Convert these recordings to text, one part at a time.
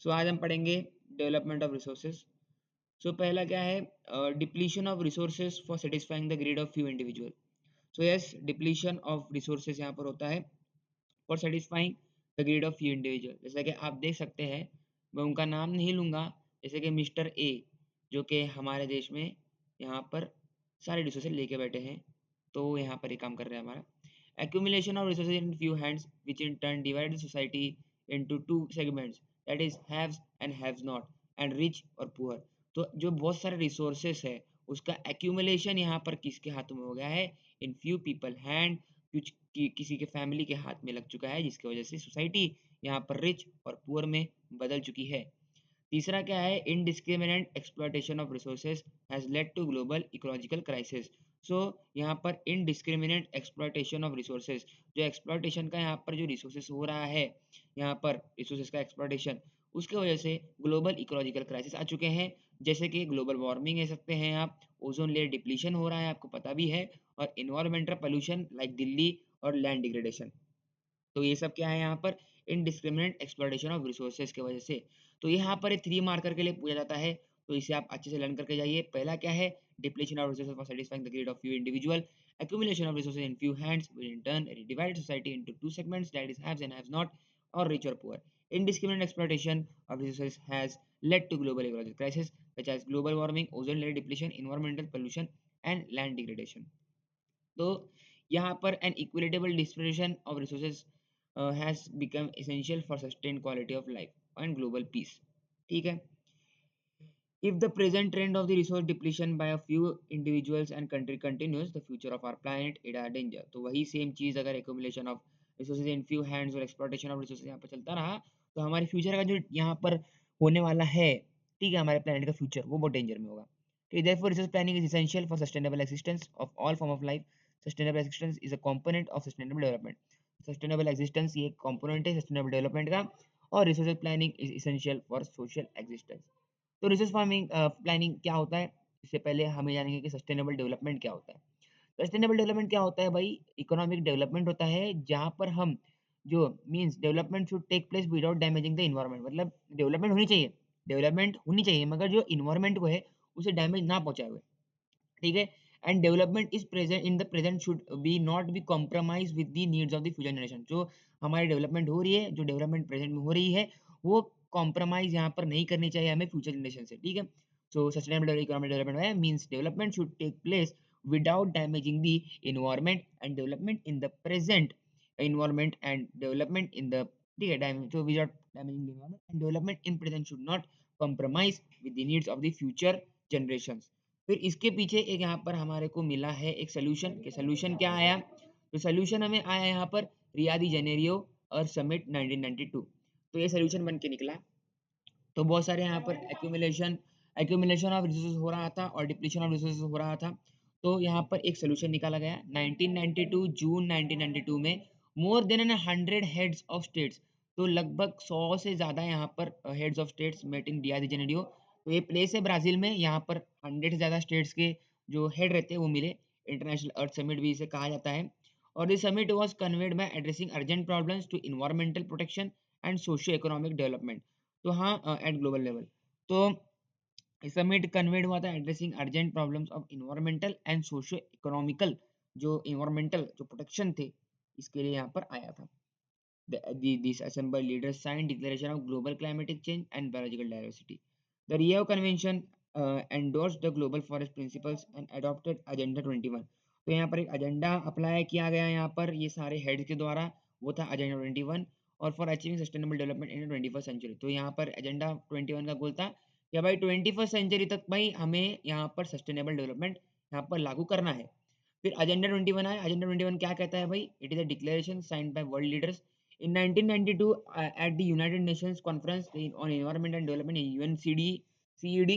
सो आज हम पढ़ेंगे डेवलपमेंट ऑफ रिसोर्सेज। सो पहला क्या है, depletion of resources for satisfying the greed of few individual. So yes, depletion of resources यहाँ पर होता है for satisfying the greed of few individual. जैसा कि आप देख सकते हैं, मैं उनका नाम नहीं लूंगा, जैसे कि मिस्टर ए, जो कि हमारे देश में यहाँ पर सारे रिसोर्सेज लेके बैठे हैं, तो वो यहाँ पर ये काम कर रहे हैं हमारा। accumulation of resources in few hands which in turn divide the society into two segments, that is haves and haves not and rich और poor। तो जो बहुत सारे रिसोर्सेस है उसका accumulation यहाँ पर किसके हाथों में हो गया है, in few people hand, कुछ किसी के फैमिली के हाथ में लग चुका है, जिसकी वजह से सोसाइटी यहाँ पर रिच और पुअर में बदल चुकी है। तीसरा क्या है, indiscriminate exploitation of resources has led to global ecological crisis. So यहाँ पर इनडिस्क्रिमिनेट एक्सप्लॉयटेशन ऑफ रिसोर्सेज, जो एक्सप्लॉयटेशन का यहाँ पर जो रिसोर्सेज हो रहा है, यहाँ पर रिसोर्सेज का एक्सप्लॉयटेशन, उसके वजह से ग्लोबल इकोलॉजिकल क्राइसिस आ चुके हैं, जैसे कि ग्लोबल वार्मिंग कह सकते हैं आप, ओजोन लेयर डिप्लीशन हो रहा है, आपको पता भी है, और इन्वायरमेंटल पोल्यूशन लाइक दिल्ली और लैंड डिग्रेडेशन। तो ये सब क्या है यहाँ पर, इनडिस्क्रिमिनेट एक्सप्लॉयटेशन ऑफ रिसोर्सेज की वजह से। तो यहाँ पर 3 मार्कर के लिए पूछा जाता है, तो इसे आप अच्छे से लर्न करके जाइए। पहला क्या है, depletion of resources for satisfying the greed of few individual, accumulation of resources in few hands will in turn divide society into two segments, that is haves and haves not, or rich or poor। Indiscriminate exploitation of resources has led to global ecological crisis such as global warming, ozone layer depletion, environmental pollution and land degradation। तो यहाँ पर an equitable distribution of resources has become essential for sustained quality of life and global peace। ठीक है। If the present trend of the resource depletion by a few individuals and country continues, the future of our planet is a danger। तो वही same चीज अगर accumulation of resources in few hands और exploitation of resources यहाँ पर चलता रहा, तो हमारे फ्यूचर का जो यहाँ पर होने वाला है, ठीक है, हमारे प्लेनेट का फ्यूचर वो बहुत डेंजर में होगा। ठीक है, therefore resource planning is essential for sustainable existence of all form of life। Sustainable existence is a component of sustainable development। Sustainable existence ये component है sustainable development का, और resource planning is essential for social existence। तो resource farming planning क्या होता है, इससे पहले हमें जानेंगे कि सस्टेनेबल डेवलपमेंट क्या होता है। सस्टेनेबल डेवलपमेंट क्या होता है भाई, इकोनॉमिक डेवलपमेंट होता है जहाँ पर हम जो means development should take place without damaging the environment. मतलब डेवलपमेंट होनी चाहिए मगर जो इन्वायरमेंट को है उसे डैमेज ना पहुंचाए हुए। ठीक है। And development is present in the present should be not be compromise with the needs of the future generation. जो हमारी डेवलपमेंट हो रही है, जो डेवलपमेंट प्रेजेंट में हो रही है, वो कॉम्प्रोमाइज यहाँ पर नहीं करनी चाहिए हमें फ्यूचर जनरेशन से। ठीक है। सो सस्टेनेबल इकोनॉमिक डेवलपमेंट है means development should take place without damaging the environment and development in the present environment and development in the, ठीक है, so without damaging the environment and development in present should not compromise with the needs of the future generations। फिर इसके पीछे एक यहाँ पर हमारे को मिला है एक सोल्यूशन, कि सोल्यूशन क्या आया, तो सोल्यूशन हमें आया यहाँ पर रियो डी जेनेरियो और समिट 1992। तो ये सोल्यूशन बन के निकला। तो बहुत सारे यहाँ पर एक्यूमुलेशन ऑफ रिसोर्सेज हो रहा था और डिप्लीशन ऑफ रिसोर्सेज हो रहा था। तो यहाँ पर एक सोल्यूशन निकाला गया 1992, जून 1992 में। More than 100 heads of states, तो लगभग 100 से ज्यादा यहाँ पर heads of states met in Rio de Janeiro. तो ये प्लेस है ब्राजील में, यहाँ पर 100 से ज्यादा स्टेट्स के जो हेड रहते हैं वो मिले। इंटरनेशनल अर्थ समिट भी इसे कहा जाता है। और this summit was convened by addressing urgent problems to environmental protection and socio economic development. तो हाँ, एट ग्लोबल लेवल। तो समिट कन्वेड हुआ था addressing urgent problems of environmental and socio economical, जो इन्वायरमेंटल जो प्रोटेक्शन थे, इसके लिए यहाँ पर आया था। These assembled leaders signed Declaration of Global Climatic Change and Biological Diversity। The Rio Convention endorsed the Global Forest Principles and adopted Agenda 21। तो यहाँ पर एक एजेंडा अप्लाई किया गया यहाँ पर ये सारे हेड्स के द्वारा, वो था एजेंडा 21। और for achieving sustainable development in 21st century, तो यहाँ पर एजेंडा 21 का गोल था कि भाई 21st सेंचुरी तक भाई हमें यहाँ पर सस्टेनेबल डेवलपमेंट यहाँ पर लागू करना है। फिर एजेंडा 21 आया। एजेंडा 21 क्या कहता है भाई, it is a declaration signed by world leaders in 1992 at the United Nations Conference on Environment and Development UNCED,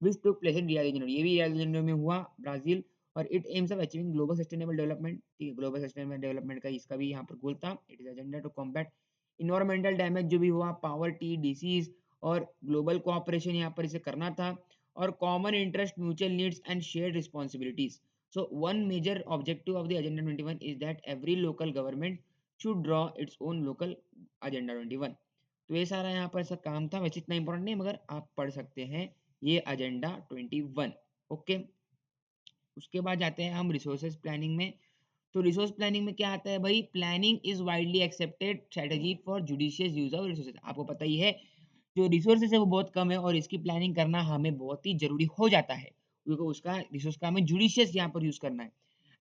which took place in Rio de Janeiro। ये भी रियो डी जेनेरियो में हुआ, ब्राजील। और it aims of achieving global sustainable development. ठीक है, global sustainable development का इसका भी यहाँ पर गोल था। It is agenda to combat environmental damage जो भी हुआ, पावर्टी, डिसीज और ग्लोबल कोऑपरेशन यहाँ पर इसे करना था। और common interest, mutual needs and shared responsibilities. So one major objective of the Agenda 21 is that every local government should draw its own local Agenda 21। तो ये सारा यहाँ पर ऐसा काम था, वैसे इतना इंपॉर्टेंट नहीं है, मगर आप पढ़ सकते हैं ये एजेंडा 21। ओके, उसके बाद जाते हैं हम रिसोर्सेज प्लानिंग में। तो रिसोर्स प्लानिंग में क्या आता है भाई, planning is widely accepted strategy for judicious use of resources. आपको पता ही है जो रिसोर्सेज है वो बहुत कम है और इसकी प्लानिंग करना हमें बहुत ही जरूरी हो जाता है, क्योंकि उसका रिसोर्स का हमें जुडिशियस यहाँ पर यूज करना है।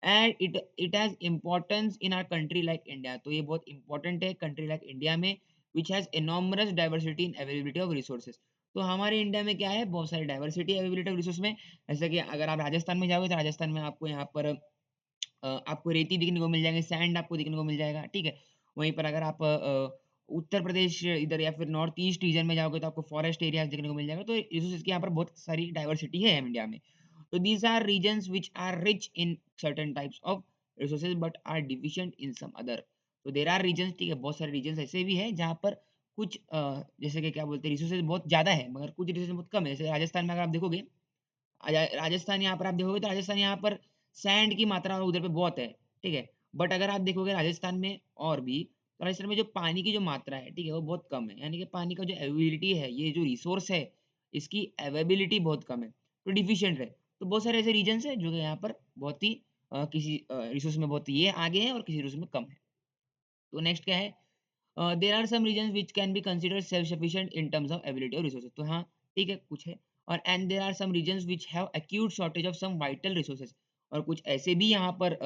And it has importance in our country like India. तो ये बहुत इंपॉर्टेंट है कंट्री लाइक इंडिया में, which has enormous diversity in availability of resources. तो हमारे इंडिया में क्या है, बहुत सारी डाइवर्सिटी अवेलेबिलिटी ऑफ रिसोर्स में। जैसे कि अगर आप राजस्थान में जाओगे तो राजस्थान में आपको यहाँ पर आपको रेती दिखने को मिल जाएंगे, सैंड आपको दिखने को मिल जाएगा, ठीक है। वहीं पर अगर आप उत्तर प्रदेश इधर या फिर नॉर्थ ईस्ट रीजन में जाओगे तो आपको फॉरेस्ट एरियाज देखने को मिल जाएगा। तो रिसोर्सेज की यहाँ पर बहुत सारी डाइवर्सिटी है इंडिया में। So these are regions which are rich in certain types of resources but are deficient in some other. तो there are regions, ठीक है, बहुत सारे regions ऐसे भी हैं जहाँ पर कुछ जैसे कि क्या बोलते हैं रिसोर्सेज बहुत ज्यादा है मगर कुछ रिसोर्सेज बहुत कम है। जैसे राजस्थान में अगर आप देखोगे, राजस्थान यहाँ पर आप देखोगे तो राजस्थान यहाँ पर सैंड की मात्रा उधर पे बहुत है, ठीक है। बट अगर आप देखोगे राजस्थान में और भी, तो राजस्थान में जो पानी की जो मात्रा है, ठीक है, वो बहुत कम है। यानी कि पानी का जो अवेलेबिलिटी है, ये जो रिसोर्स है, इसकी अवेलेबिलिटी बहुत कम है, तो डिफिशियंट है। तो बहुत सारे ऐसे रीजन्स है जो कि यहाँ पर बहुत ही किसी रिसोर्स में बहुत ये आगे है और किसी रिसोर्स में कम है। तो नेक्स्ट क्या है, there are some regions which can be considered self sufficient in terms of ability और रिसोर्सेज। तो हाँ, ठीक है, कुछ है। और and there are some regions which have acute shortage of some vital resources. और कुछ ऐसे भी यहाँ पर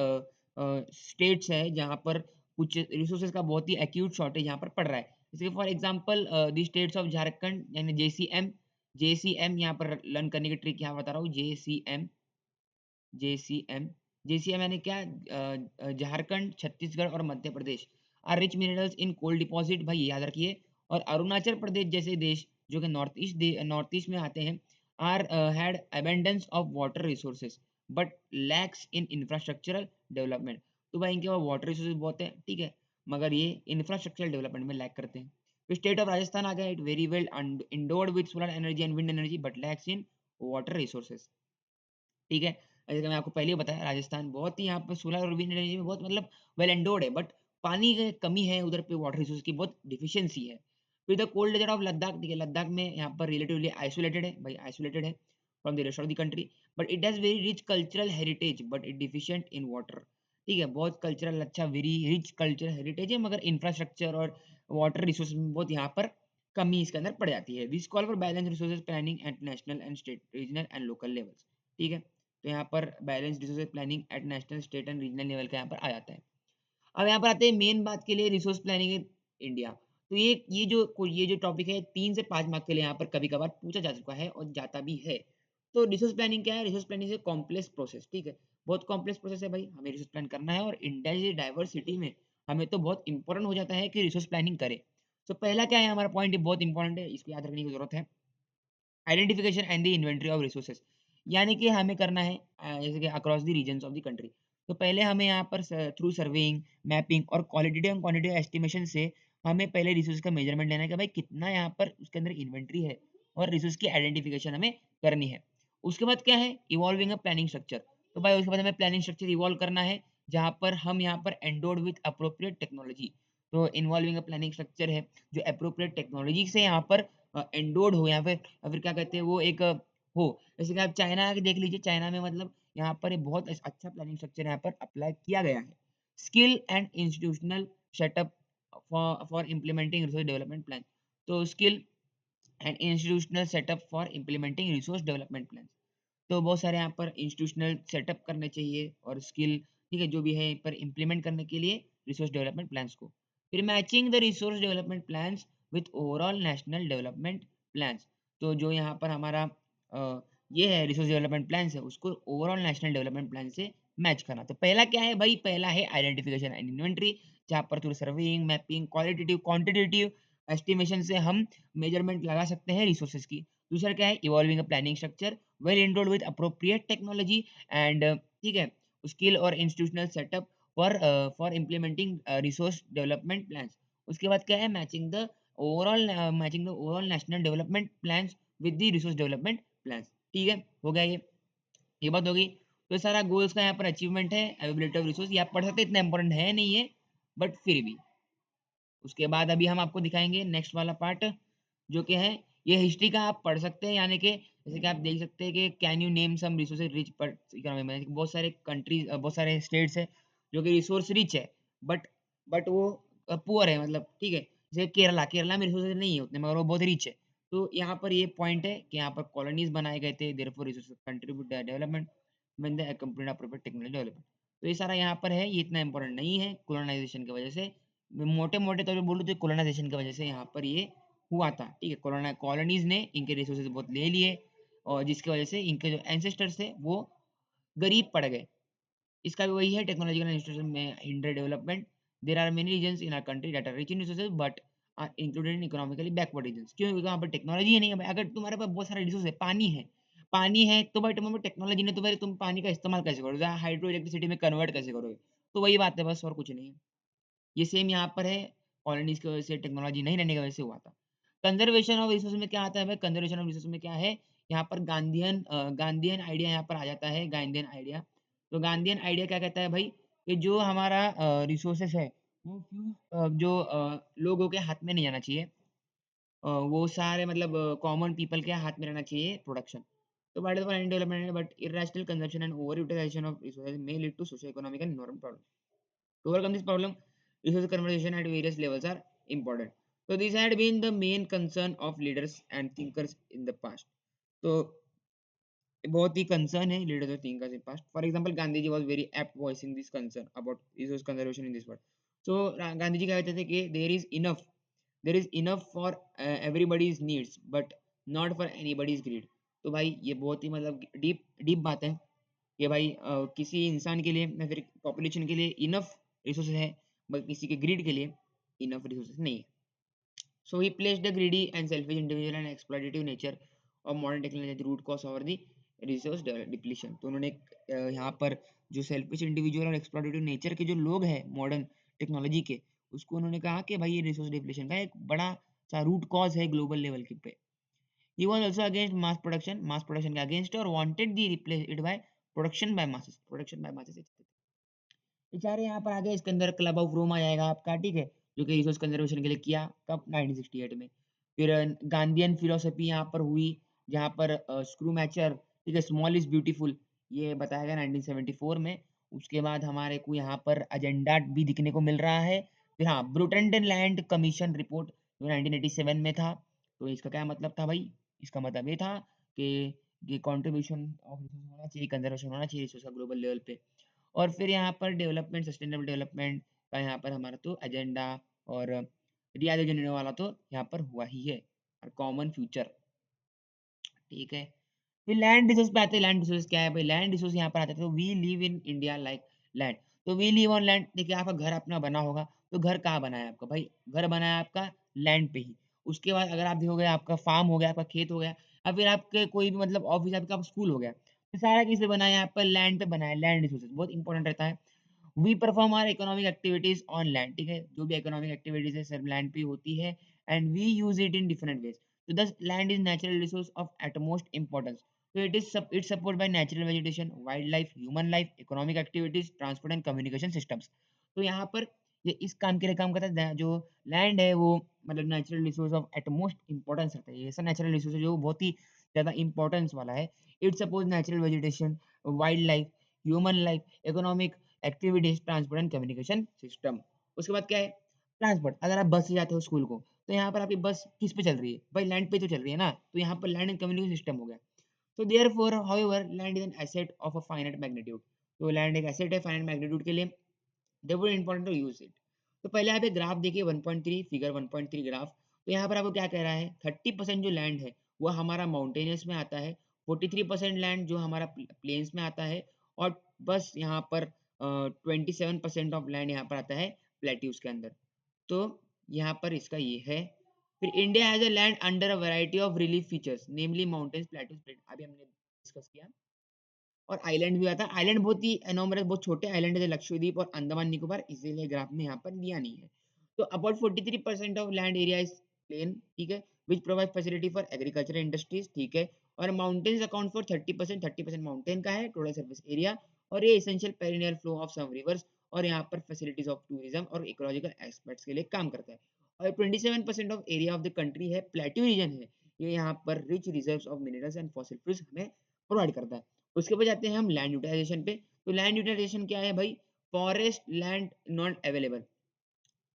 स्टेट्स है जहाँ पर कुछ रिसोर्सेज का बहुत ही एक्यूट शॉर्टेज यहाँ पर पड़ रहा है। जैसे for example the states of Jharkhand यानी जेसीएम। जेसीएम यहाँ पर लर्न करने की ट्रिक यहाँ बता रहा हूँ, जेसीएम। जेसीएम, जेसीएम यानी क्या, झारखंड, छत्तीसगढ़ और Madhya Pradesh are rich minerals in coal deposit, भाई ये याद रखिए। और अरुणाचल प्रदेश जैसे देश जो कि नॉर्थ ईस्ट में आते हैं, are had abundance of water resources but lacks in infrastructural development. तो भाई इनके पास वाटर रिसोर्सेज बहुत है, ठीक है, मगर ये इंफ्रास्ट्रक्चरल डेवलपमेंट में लैक करते हैं। तो स्टेट ऑफ राजस्थान आ गया, it very well endured with solar energy and wind energy but lacks in water resources, ठीक है। जैसे कि मैं आपको पहले ही बताया, राजस्थान बहुत ही यहाँ पे सोलर और विंड एनर्जी में बहुत मतलब वेल एंडोर्ड है, बट पानी की कमी है उधर पे, वाटर रिसोर्स की बहुत डिफिशियंसी है। फिर the cold desert of Ladakh, ठीक है, लद्दाख में यहाँ पर रिलेटिवली आइसोलेटेड है, भाई आइसोलेटेड है from the rest of the country, but it has very rich cultural heritage but it deficient in water. ठीक है, बहुत कल्चरल अच्छा वेरी रिच कल्चरल हेरिटेज है, मगर इंफ्रास्ट्रक्चर और वाटर रिसोर्स में बहुत यहाँ पर कमी इसके अंदर पड़ जाती है। This call for balance resources planning at national and state, regional and local levels, ठीक है। तो यहाँ पर balance resource planning at national state and regional level का यहाँ पर आ जाता है। अब यहाँ पर आते हैं मेन बात के लिए, रिसोर्स प्लानिंग इन इंडिया। तो ये जो टॉपिक है 3 से 5 मार्क के लिए यहाँ पर कभी कभार पूछा जा चुका है और जाता भी है। तो रिसोर्स प्लानिंग क्या है, resource planning is complex process, ठीक है, बहुत कॉम्प्लेक्स प्रोसेस है भाई, हमें रिसोर्स प्लान करना है और इंडिया की डाइवर्सिटी में हमें तो बहुत इंपॉर्टेंट हो जाता है कि रिसोर्स प्लानिंग करें। तो पहला क्या है हमारा पॉइंट, बहुत इंपॉर्टेंट है, इसको याद रखने की जरूरत है, identification and the inventory of resources. यानी कि हमें करना है जैसे कि across the regions of the country. तो पहले हमें यहाँ पर थ्रू सर्वेइंग, मैपिंग और क्वालिटेटिव एंड क्वांटिटेटिव एस्टिमेशन से हमें पहले रिसोर्स का मेजरमेंट लेना है कि भाई कितना यहाँ पर उसके अंदर इन्वेंट्री है, और रिसोर्स की आइडेंटिफिकेशन हमें करनी है। उसके बाद क्या है, इवॉल्विंग अ प्लानिंग स्ट्रक्चर। तो भाई उसके बाद हमें प्लानिंग स्ट्रक्चर इवॉल्व करना है जहाँ पर हम यहाँ पर एंडोर्ड विथ अप्रोप्रिएट टेक्नोलॉजी। तो इन्वॉल्विंग अ प्लानिंग स्ट्रक्चर है जो अप्रोप्रिएट टेक्नोलॉजी से यहाँ पर एंडोर्ड हो, या फिर क्या कहते हैं वो एक हो। जैसे कि आप चाइना के देख लीजिए, चाइना में मतलब यहाँ पर एक बहुत अच्छा प्लानिंग स्ट्रक्चर यहाँ पर अप्लाई किया गया है। Skill and institutional setup for implementing resource development plan. तो skill and institutional setup for implementing resource development plan. तो बहुत सारे यहाँ पर इंस्टीट्यूशनल सेटअप करने चाहिए और स्किल, ठीक है, जो भी है पर इम्प्लीमेंट करने के लिए रिसोर्स डेवलपमेंट प्लान्स को। फिर matching the resource development plans with overall national development plans. तो जो यहाँ पर हमारा ये है रिसोर्स डेवलपमेंट प्लान्स है, उसको ओवरऑल नेशनल डेवलपमेंट प्लान से मैच करना। तो पहला क्या है भाई, पहला है आइडेंटिफिकेशन एंड इन्वेंटरी, जहाँ पर through surveying, mapping, qualitative quantitative estimation से हम मेजरमेंट लगा सकते हैं रिसोर्सेज की। दूसरा क्या है, evolving a planning structure well enrolled with appropriate technology and, ठीक है, स्किल और institutional setup for implementing resource development plans. उसके बाद क्या है, matching the overall national development plans with the resource development plans, ठीक है, हो गया ये बात होगी। तो ये सारा गोल्स का यहाँ पर अचीवमेंट है, अवेलेबिलिटी ऑफ रिसोर्स, ये आप पढ़ सकते हैं, इतना इंपॉर्टेंट है नहीं है, बट फिर भी उसके बाद अभी हम आपको दिखाएंगे नेक्स्ट वाला पार्ट, जो कि है ये हिस्ट्री का आप पढ़ सकते हैं, यानी कि जैसे कि आप देख सकते हैं कि can you name some resources rich पर इकोनॉमी में, बहुत सारे कंट्रीज, बहुत सारे स्टेट्स है जो कि रिसोर्स रिच है, बट वो पुअर है, मतलब ठीक है, जैसे केरला, केरला में रिसोर्सेज नहीं है उतने मगर वो बहुत रिच है। तो यहाँ पर ये पॉइंट है कि यहाँ पर कॉलोनीज बनाए गए थे, therefore resources contribute development when they accompanied appropriate technology development. तो ये सारा यहाँ पर है, ये इतना इंपॉर्टेंट नहीं है, कोलोनाइजेशन की वजह से, मोटे मोटे तौर पे बोलूँ तो कोलोनाइजेशन की वजह से यहाँ पर ये हुआ था, ठीक है। कॉलोनीज ने इनके रिसोर्सेज बहुत ले लिए, और जिसकी वजह से इनके जो एंसेस्टर्स थे वो गरीब पड़ गए। इसका भी वही है, टेक्नोलॉजिकल इंस्टीट्यूशन में hinder development. There are many regions in our country that are rich in resources but are included in economically backward regions. क्यों? क्योंकि वहाँ पर टेक्नोलॉजी ही नहीं है भाई। अगर तुम्हारे पास बहुत सारे रिसोर्स है, पानी है तो भाई तुम्हारे टेक्नोलॉजी नहीं, तो भाई तुम पानी का इस्तेमाल कैसे करोगे, हाइड्रो इलेक्ट्रिसिटी में कन्वर्ट कैसे करोगे? तो वही बात है बस, और कुछ नहीं है। ये सेम यहाँ पर है, कॉलोनीज की वजह से, टेक्नोलॉजी नहीं रहने की वजह से हुआ था। कंजर्वेशन ऑफ रिसोर्स में क्या आता है भाई? कंजर्वेशन ऑफ रिसोर्स में क्या है? यहाँ पर गांधीयन आइडिया यहाँ पर आ जाता है, गांधीयन आइडिया। तो गांधीयन आइडिया क्या कहता है भाई, कि जो हमारा रिसोर्सेस है वो जो लोगों के हाथ में नहीं जाना चाहिए, वो सारे मतलब कॉमन पीपल के हाथ में रहना चाहिए प्रोडक्शन। तो but development but irrational consumption and over utilization of resources may lead to socio-economic and environmental problems. To overcome this problem, resource conservation at various levels are important. So these had been the main concern of leaders and thinkers in the past. तो बहुत ही concern है leaders और thinkers in past. For example Gandhi ji was very apt voicing this concern about resource conservation in this world. So Gandhi ji क्या कहते थे कि there is enough for everybody's needs but not for anybody's greed. तो भाई ये बहुत ही मतलब डीप डीप बात है कि भाई किसी इंसान के लिए या फिर पॉपुलेशन के लिए इनफ रिसोर्सेज है, बट किसी के ग्रीड के लिए इनफ रिसोर्सेज नहीं है। So he placed the greedy and selfish individual and exploitative nature of modern technology at the root cause over the resource depletion। तो उन्होंने यहाँ पर जो सेल्फिश इंडिविजुअल और एक्सप्लॉइटेटिव नेचर के जो लोग हैं मॉडर्न टेक्नोलॉजी के, उसको उन्होंने कहा कि भाई ये रिसोर्स डिप्लीशन का एक बड़ा सा रूट कॉज है ग्लोबल लेवल के पे। He was also against mass production के अगेंस्ट, और wanted the replace it by production by masses. बेचारे यहाँ पर आगे इसके अंदर क्लब ऑफ रोम आ जाएगा आपका, ठीक है, जो कि रिसोर्स कंजर्वेशन के लिए किया कब, 1968 में। फिर गांधीयन फिलोसफी यहाँ पर हुई, जहाँ पर स्क्रू मैचर, ठीक है, स्मॉल इज ब्यूटीफुल, ये बताया गया 1974 में। उसके बाद हमारे को यहाँ पर एजेंडा भी दिखने को मिल रहा है। फिर हाँ, ब्रुटेंट लैंड कमीशन रिपोर्ट जो 1987 में था। तो इसका क्या मतलब था भाई? इसका मतलब ये था कि ये कॉन्ट्रीब्यूशन ऑफ रिसोर्स होना चाहिए, कंजर्वेशन होना चाहिए रिसोर्स का ग्लोबल लेवल पे। और फिर यहाँ पर डेवलपमेंट, सस्टेनेबल डेवलपमेंट का यहाँ पर हमारा तो एजेंडा, और रिया जनरेट वाला तो यहाँ पर हुआ ही है, और कॉमन फ्यूचर, ठीक है। फिर लैंड रिसोर्स पे आते हैं। लैंड रिसोर्स क्या है भाई? लैंड रिसोर्स यहाँ पर आते हैं, तो we live in India like land. तो वी लिव ऑन लैंड, देखिए आपका घर अपना बना होगा, तो घर कहाँ बना है आपका भाई? घर बना है आपका लैंड पे ही। उसके बाद अगर आप देखोगे, आपका फार्म हो गया, आपका खेत हो गया, या फिर आपके कोई भी मतलब ऑफिस, आपका स्कूल हो गया, तो सारा किस पे बना है? आपका लैंड पे बना है। लैंड रिसोर्सेज बहुत इंपॉर्टेंट रहता है। We perform our economic activities on land, ठीक है, जो भी इकोनॉमिक एक्टिविटीज है सिर्फ लैंड पे ही होती है, and we use it in different ways. तो thus land is natural resource of utmost importance. So it's supported by natural vegetation, wildlife, human life, economic activities, transport and communication systems। तो यहाँ पर ये इस काम के लिए काम करता है। जो लैंड है वो मतलब natural resource of utmost importance रखता है। ये ऐसा नेचुरल रिसोर्स है जो बहुत ही ज्यादा इंपॉर्टेंस वाला है। It suppose natural vegetation, wild life, human life, economic activities, transport and communication system. उसके बाद क्या है? ट्रांसपोर्ट। अगर आप बस से जाते हो स्कूल को, तो यहाँ पर आपकी बस किस पे चल रही है भाई? लैंड पे तो चल रही है ना, तो यहाँ पर लैंड एंड कम्युनिकेशन सिस्टम हो गया। So therefore, however, land is an asset of a finite magnitude। तो land एक asset है finite magnitude के लिए, therefore important to use it। तो पहले आप एक ग्राफ देखिए 1.3, फिगर 1.3 ग्राफ। तो यहाँ पर आपको क्या कह रहा है? 30% जो लैंड है वो हमारा माउंटेनियस में आता है, 43% लैंड जो हमारा प्लेन्स में आता है, और बस यहाँ पर 27% ऑफ लैंड यहाँ पर आता है प्लेट्यूज के अंदर। तो यहाँ पर इसका ये है। फिर India has a land under a variety of relief features namely mountains, plateaus, अभी हमने डिस्कस किया। और आइलैंड भी आता है। आइलैंड बहुत ही एनोमरस, बहुत छोटे आइलैंड है, लक्षद्वीप और अंडमान निकोबार, इसीलिए ग्राफ में यहाँ पर दिया नहीं है। तो about 43% of land area is plain, ठीक है, which provide facility for agriculture industries, ठीक है। और माउंटेन्स अकाउंट फॉर 30%, 30% माउंटेन का है टोटल सर्फेस एरिया। और ये essential perennial flow of some rivers और यहाँ पर फैसिलिटीज ऑफ टूरिज्म और इकोलॉजिकल एस्पेक्ट्स के लिए काम करता है। और 27% of area of the country है प्लेट्यू रीजन है, ये यहाँ पर rich reserves of minerals and fossil fuels हमें प्रोवाइड करता है। उसके बाद जाते हैं हम लैंड यूटिलाइजेशन पे। तो लैंड यूटिलाइजेशन क्या है भाई? Forest land not available.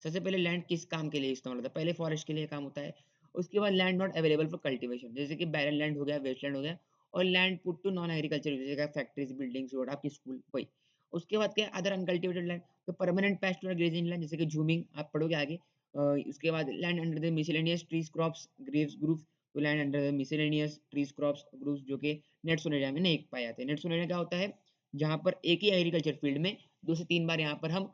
सबसे पहले लैंड किस काम के लिए इस्तेमाल होता है? पहले फॉरेस्ट के लिए काम होता है। उसके बाद land not available for cultivation, जैसे कि बैरन लैंड हो गया, वेस्टलैंड हो गया, और land put to non agriculture uses, जैसे फैक्ट्रीज, बिल्डिंग्स, रोड, आपकी स्कूल, वही। उसके बाद क्या है? अदर अनकल्टिवेटेड लैंड, तो परमानेंट पैस्टोरल और ग्रेजिंग लैंड, जैसे कि झूमिंग, आप पढ़ोगे आगे। उसके बाद land under the miscellaneous trees crops groves groups, तो land under the miscellaneous trees crops groups जो कि नेट सोन एरिया में नहीं पाए जाते। नेट सोन एरिया क्या होता है? जहाँ पर एक ही एग्रीकल्चर फील्ड में 2 से 3 बार यहाँ पर हम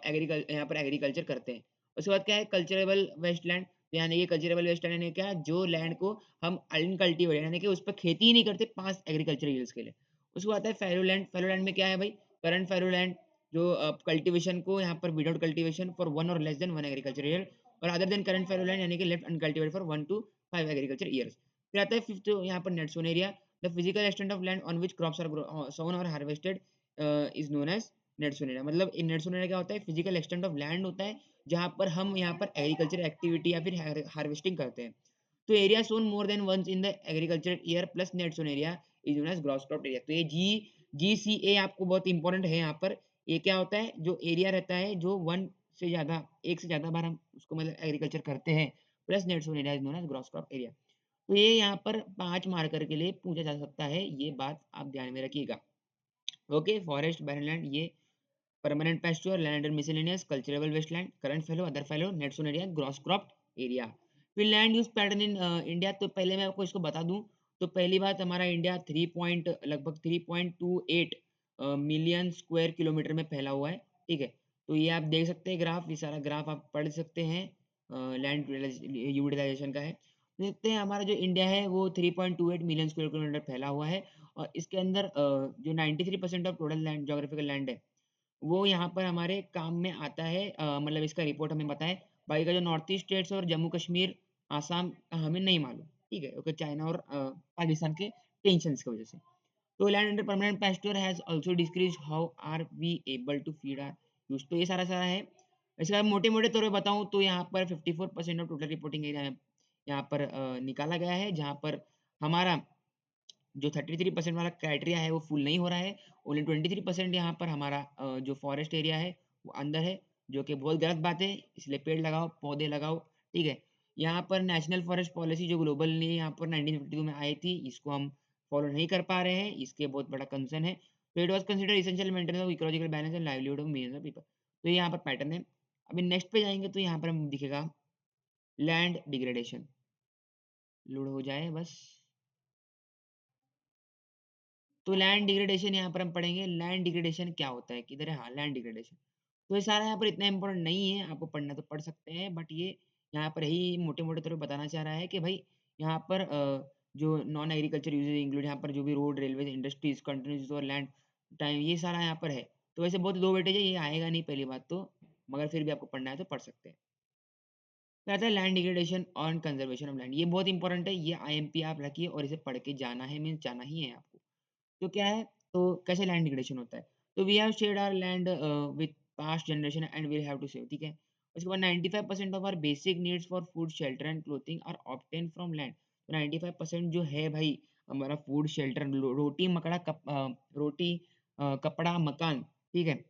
एग्रीकल्चर करते हैं। उसके बाद क्या है? कल्चरेबल वेस्टलैंड, यानी कि कल्चरेबल वेस्टलैंड यानी क्या? जो लैंड को हम अनकल्टिवेटेड यानी कि उस पर खेती ही नहीं करते 5 एग्रीकल्चर ईयर्स के लिए। उसके बाद आता है फैरो लैंड। फैरो लैंड में क्या है भाई? करंट फैरो लैंड, जो कल्टीवेशन को यहाँ पर विदाउट कल्टीवेशन फॉर 1 और लेस देन 1 एग्रीकल्चर ईयर, और other than current fallow land यानी कि left uncultivated for 1 to 5 agriculture years. फिर आता है फिफ्थ यहाँ पर net sown area. The physical extent of land on which crops are sown और harvested is known as net sown area. मतलब in net sown area क्या होता है? फिजिकल एक्सटेंट ऑफ लैंड होता है जहाँ पर हम यहाँ पर एग्रीकल्चर एक्टिविटी या फिर हार्वेस्टिंग करते हैं। तो area sown more than once in the agriculture year plus net sown area is known as gross crop area. तो ये GCA आपको बहुत इंपॉर्टेंट है यहाँ पर। ये क्या होता है? जो एरिया रहता है जो वन से ज्यादा, एक से ज्यादा बार हम उसको मतलब एग्रीकल्चर करते हैं, plus net sown area is known as gross crop area. तो ये यहाँ पर 5 मार्कर के लिए पूछा जा सकता है, ये बात आप ध्यान में रखिएगा। ओके, फॉरेस्ट, बैरन ये permanent pasture, land and miscellaneous, cultivable wasteland, current fallow, other fallow, net sown area, gross cropped area। फिर land use pattern in India. तो पहले मैं आपको इसको बता दूं। तो पहली बात, हमारा इंडिया लगभग 3.28 मिलियन स्क्वायर किलोमीटर में फैला हुआ है। ठीक है, तो ये आप देख सकते हैं ग्राफ, ये सारा ग्राफ आप पढ़ सकते हैं, लैंड यूटिलाइजेशन का है। देखते हैं हमारा जो इंडिया है वो 3.28 मिलियन स्क्वायर किलोमीटर फैला हुआ है, और इसके अंदर जो 93% of total land, geographical land है, वो यहाँ पर हमारे काम में आता है। मतलब इसका रिपोर्ट हमें बताएं। बाकी का जो नॉर्थ ईस्ट स्टेट्स और जम्मू कश्मीर, आसाम का हमें नहीं मालूम। ठीक है, ओके, चाइना और पाकिस्तान के टेंशन की वजह से। तो land under permanent pasture has also decrease, how are we able to feed our use. तो ये सारा सारा है। इसका मोटे मोटे तौर पे बताऊं तो यहाँ पर 54% ऑफ टोटल रिपोर्टिंग एरिया यहाँ पर निकाला गया है, जहाँ पर हमारा जो 33% वाला क्राइटेरिया है वो फुल नहीं हो रहा है। ओनली 23% यहाँ पर हमारा जो फॉरेस्ट एरिया है वो अंदर है, जो कि बहुत गलत बात है। इसलिए पेड़ लगाओ, पौधे लगाओ। ठीक है, यहाँ पर नेशनल फॉरेस्ट पॉलिसी जो ग्लोबली यहाँ पर 1952 में आई थी, इसको हम फॉलो नहीं कर पा रहे हैं, इसके बहुत बड़ा कंसर्न है। तो it was consider essential maintenance of ecological balance and livelihood of millions of people. तो ये यहाँ पर पैटर्न है। अभी नेक्स्ट पे जाएंगे तो यहाँ पर हम दिखेगा लैंड डिग्रेडेशन। लोड हो जाए बस। तो लैंड डिग्रेडेशन यहाँ पर हम पढ़ेंगे। लैंड डिग्रेडेशन क्या होता है, किधर है? हाँ, लैंड डिग्रेडेशन। तो ये सारा यहाँ पर इतना इंपॉर्टेंट नहीं है, आपको पढ़ना तो पढ़ सकते हैं, बट ये यहाँ पर ही मोटे मोटे तौर पे बताना चाह रहा है कि भाई यहाँ पर जो नॉन एग्रीकल्चर यूजेज इंक्लूड यहाँ पर जो भी रोड, रेलवे, इंडस्ट्रीज, कंटिन्यूस और लैंड टाइम, ये सारा यहाँ पर है। तो वैसे बहुत लो वेटेज है, ये आएगा नहीं पहली बात तो, मगर फिर भी आपको पढ़ना है तो पढ़ सकते हैं। क्या आता है? लैंड डिग्रेडेशन और कंजर्वेशन ऑफ लैंड। ये बहुत इंपॉर्टेंट है, ये IMP आप रखिए और इसे पढ़ के जाना है, मीन जाना ही है आपको। तो क्या है? तो कैसे लैंड डिग्रेडेशन होता है? तो we have shared our land with past generation and we have to save. ठीक है, उसके बाद 95% of our basic needs for food, shelter and clothing are obtain from land. तो 95% जो है भाई हमारा फूड, शेल्टर, रोटी मकड़ा रोटी, कपड़ा, मकान। ठीक है,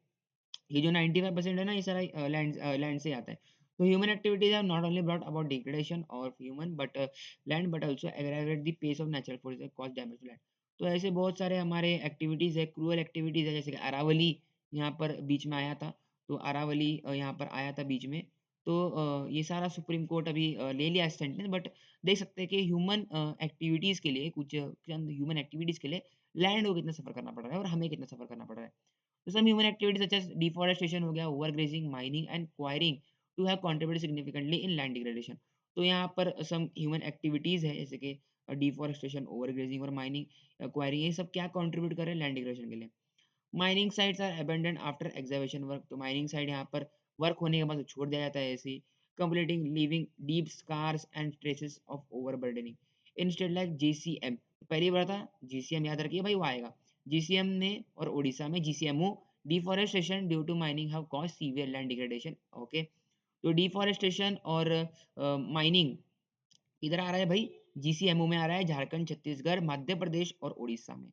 ये जो 95% है ना, ये सारा लैंड से आता है। तो human activities have not only brought about degradation of human but land, but also aggravate the pace of natural forces cause damage to land. तो ऐसे बहुत सारे हमारे एक्टिविटीज है, क्रूअल एक्टिविटीज है, जैसे कि अरावली यहाँ पर बीच में आया था। तो अरावली यहाँ पर आया था बीच में। तो ये सारा सुप्रीम कोर्ट अभी ले लिया सेंटेंस, बट देख सकते हैं कि ह्यूमन एक्टिविटीज के लिए, कुछ चंद ह्यूमन एक्टिविटीज के लिए लैंड को कितना सफर करना पड़ रहा है और हमें कितना सफर करना पड़ रहा है। So some human activities such as deforestation हो गया, overgrazing, mining and quarrying to have contributed significantly in land degradation। तो यहाँ पर some human activities है, जैसे कि deforestation, overgrazing और mining, quarrying, ये सब क्या contribute कर रहे हैं land degradation के लिए। Mining sites are abandon after excavation work. तो माइनिंग साइट यहाँ पर वर्क होने के बाद छोड़ दिया जाता है ऐसे ही, completing leaving deep scars and traces of overburdening. Instead like GCM, पहली बार था GCM, याद रखिए भाई वो आएगा। GCM ने और उड़ीसा में GCMO deforestation due to mining have caused severe land degradation. Okay, तो डिफॉरेस्टेशन और माइनिंग इधर आ रहा है भाई, जीसीएमओ में आ रहा है, झारखंड, छत्तीसगढ़, मध्य प्रदेश और उड़ीसा में।